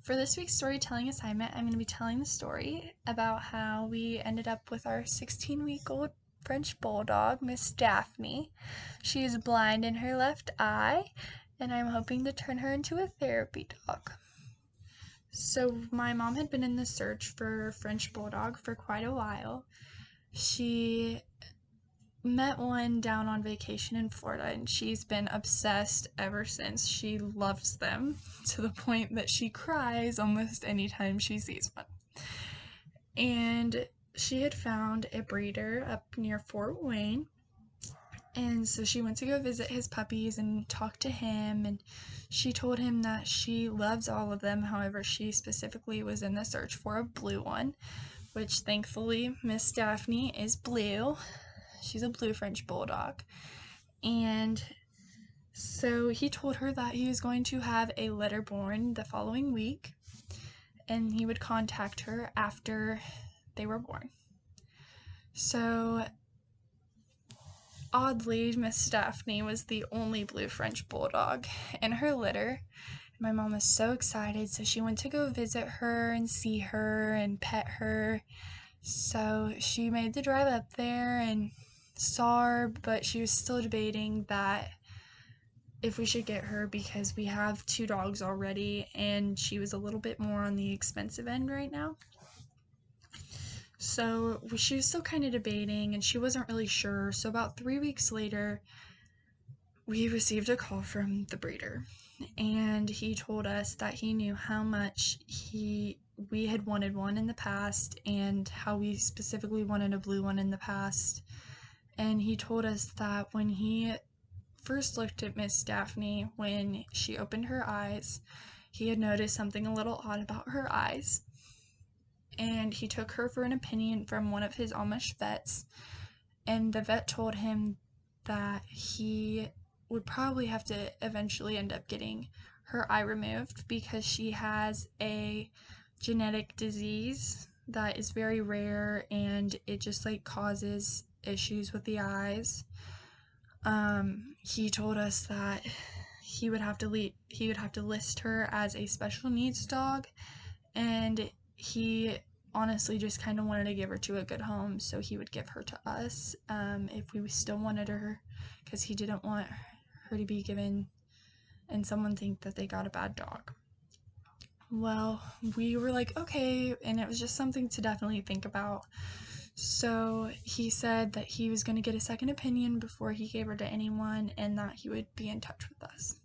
For this week's storytelling assignment, I'm going to be telling the story about how we ended up with our 16-week-old French Bulldog, Miss Daphne. She is blind in her left eye, and I'm hoping to turn her into a therapy dog. So my mom had been in the search for French Bulldog for quite a while. She met one down on vacation in Florida, and she's been obsessed ever since. She loves them to the point that she cries almost anytime she sees one. And she had found a breeder up near Fort Wayne, and so she went to go visit his puppies and talk to him, and she told him that she loves all of them. However, she specifically was in the search for a blue one, which thankfully Miss Daphne is blue. She's a blue French Bulldog. And so he told her that he was going to have a litter born the following week, and he would contact her after they were born. So oddly, Miss Daphne was the only blue French Bulldog in her litter. My mom was so excited, so she went to go visit her and see her and pet her. So she made the drive up there and saw her, but she was still debating that if we should get her because we have 2 dogs already, and she was a little bit more on the expensive end right now. So she was still kind of debating, and she wasn't really sure. So about 3 weeks later, we received a call from the breeder, and he told us that he knew how much we had wanted one in the past, and how we specifically wanted a blue one in the past. And he told us that when he first looked at Miss Daphne, when she opened her eyes, he had noticed something a little odd about her eyes. And he took her for an opinion from one of his Amish vets, and the vet told him that he would probably have to eventually end up getting her eye removed because she has a genetic disease that is very rare, and it just causes issues with the eyes. He told us that he would have to list her as a special needs dog, and he honestly just kind of wanted to give her to a good home, so he would give her to us if we still wanted her, because he didn't want her to be given and someone think that they got a bad dog. Well, we were like, okay, and it was just something to definitely think about. So he said that he was going to get a second opinion before he gave her to anyone, and that he would be in touch with us.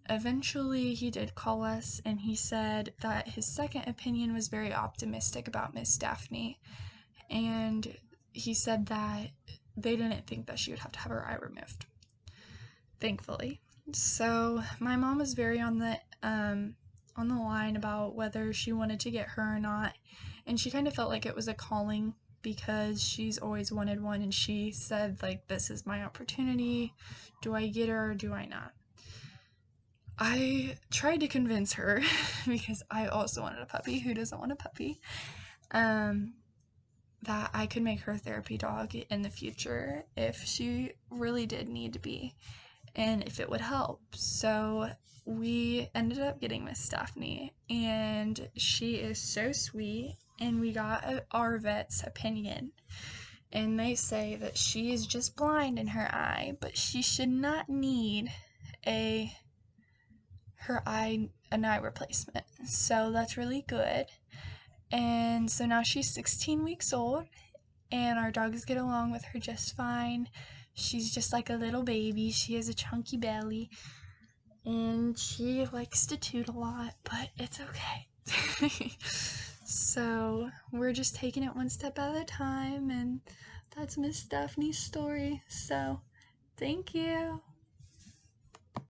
Eventually he did call us, and he said that his second opinion was very optimistic about Miss Daphne, and he said that they didn't think that she would have to have her eye removed, thankfully. So my mom was very on the line about whether she wanted to get her or not, and she kind of felt like it was a calling because she's always wanted one, and she said, this is my opportunity. Do I get her or do I not? I tried to convince her because I also wanted a puppy. Who doesn't want a puppy? That I could make her a therapy dog in the future if she really did need to be, and if it would help. So we ended up getting Miss Daphne, and she is so sweet, and we got our vet's opinion, and they say that she is just blind in her eye, but she should not need an eye replacement. So that's really good. And so now she's 16 weeks old, and our dogs get along with her just fine. She's just like a little baby. She has a chunky belly, and she likes to toot a lot, but it's okay. So we're just taking it one step at a time, and that's Miss Daphne's story. So thank you.